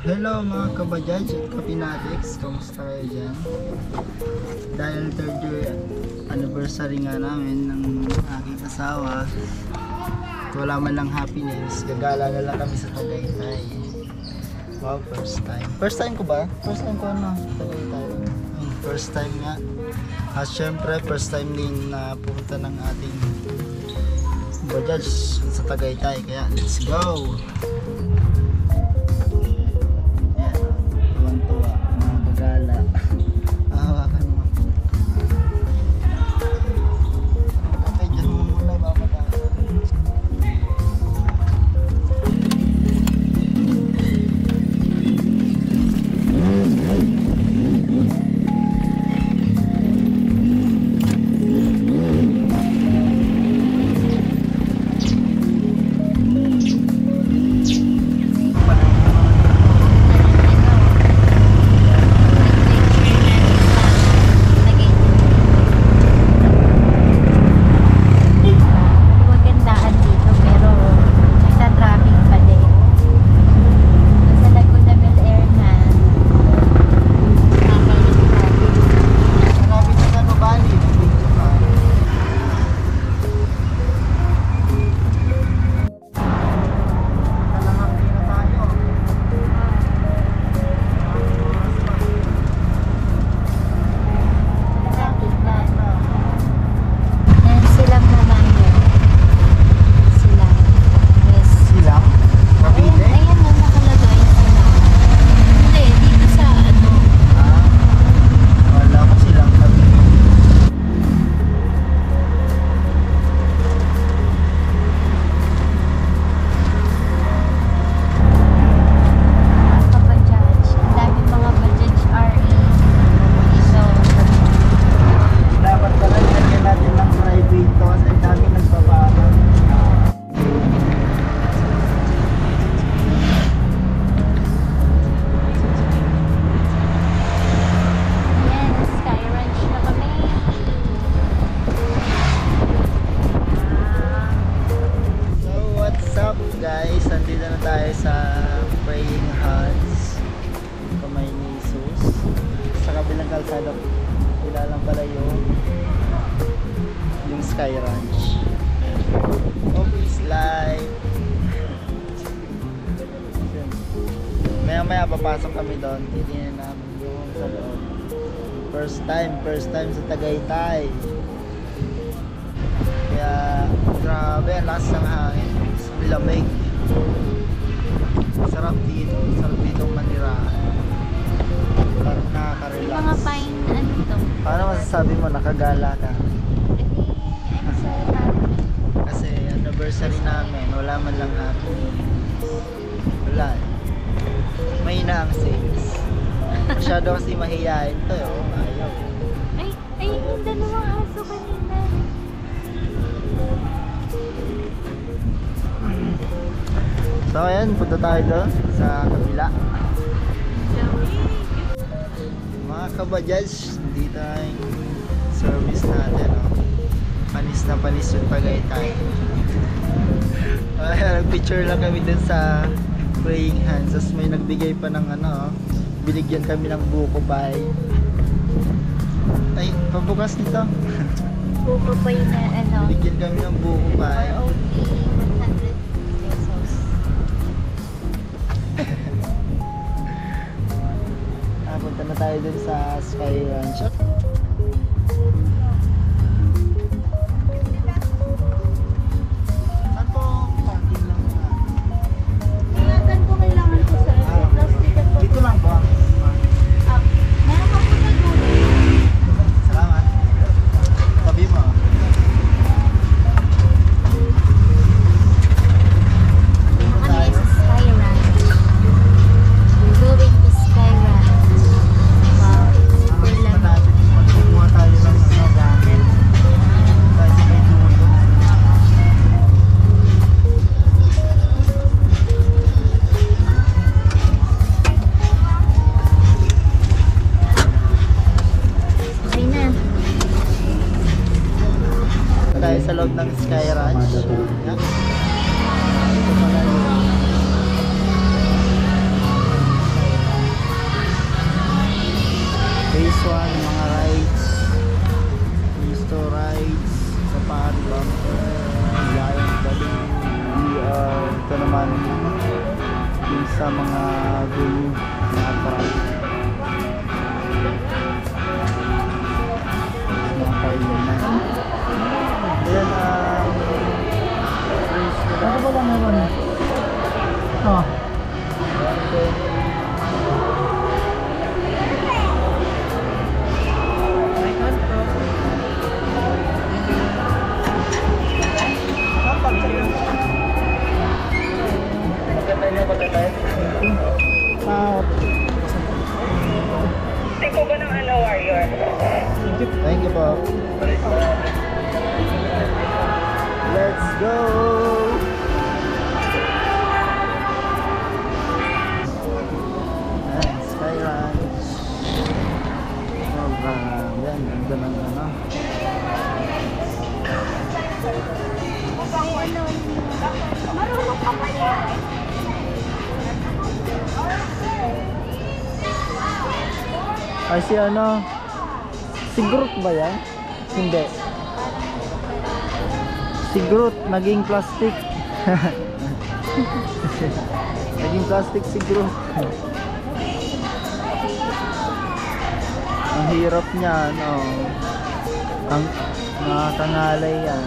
Hello mga kabajaj at kapinatics, kamusta kayo dyan? Dahil 3rd year anniversary nga namin ng aking asawa, wala man lang happiness, gagala na lang kami sa Tagaytay. Wow, first time. First time ko ba? First time ko na Tagaytay. First time nga. At syempre, first time din na pumunta ng ating bajaj sa Tagaytay. Kaya let's go! Guys, nandito na tayo sa Praying Hands, Kamay ni Jesus. Sa kabilang kalsada, kilalang pala yung Sky Ranch. Office life. Maya papasok kami doon. Titingnan namin yung sa loob. First time sa Tagaytay. Kaya grabe, ang lakas ng hangin. Lamig. Sarap dito manirahan. Parang nakaka-relax. Mga fine ano to? Paano masasabi mo nakagala ka? Kasi anniversary namin, wala man lang happiness. Wala. May na ang sales. Masyado kasi mahihayin to. Ayaw. Ay, yung dalawang aso kanina. So ayan, punta tayo doon sa kabila. Mga kabajaj, dito yung service natin, panis na panis yung Tagaytay. Nagpicture lang kami dun sa Praying Hands. Tapos may nagbigay pa ng binigyan kami ng buko pie. Ay, pabukas nito. Buko pie na Binigyan kami ng buko pie. Punta na tayo dun sa Sky Ranch. Saan po parking lang na? Saan po kailangan ko sa plastic at Dito lang po. meron ka po sa dulo. Salamat. Tabi mo. Kami sa Sky Ranch. We're going to Sky Ranch. Wow, super lamig. Magkumuha tayo ng gamit. Tayo sa may dulo. Okay na. Tayo sa loob ng Sky Ranch. Yan. Ito pala yung one, mga rides. Gusto rides. Safari bumper. Giant balloon. Ito naman yung sa mga venue na attract. Mga kainan. Ayan ano ba lang meron? Oh. Tiko ba ng ano, Warrior? Thank you po. Let's go! Ayan, Sky Ranch. Oh, grabe. Ang ganda ng ano. Marunong ka pa yan. Ay, si ano? Si Groot ba yan? Hindi. Si Groot, naging plastic. Naging plastic si Groot. Ang hirap niya, no? Ang nakakangalay yan.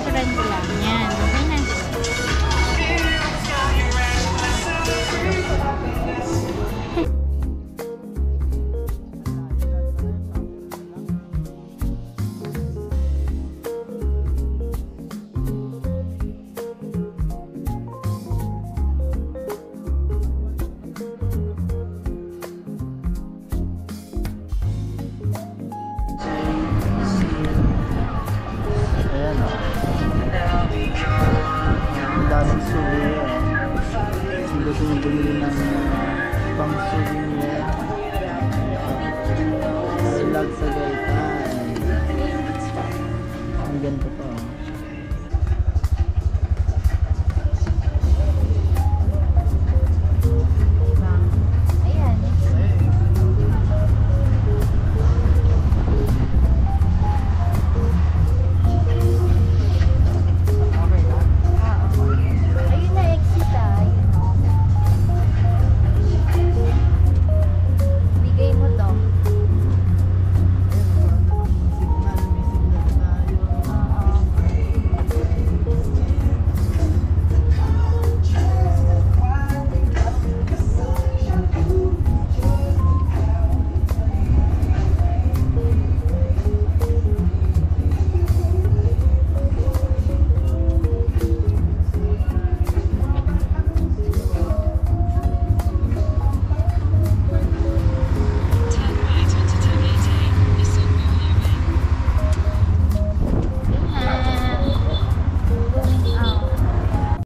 Friend lang yan. Okay na. Ayan o. Ang daming souvenir. Kung gusto nyo bumili ng pang souvenir, relax agad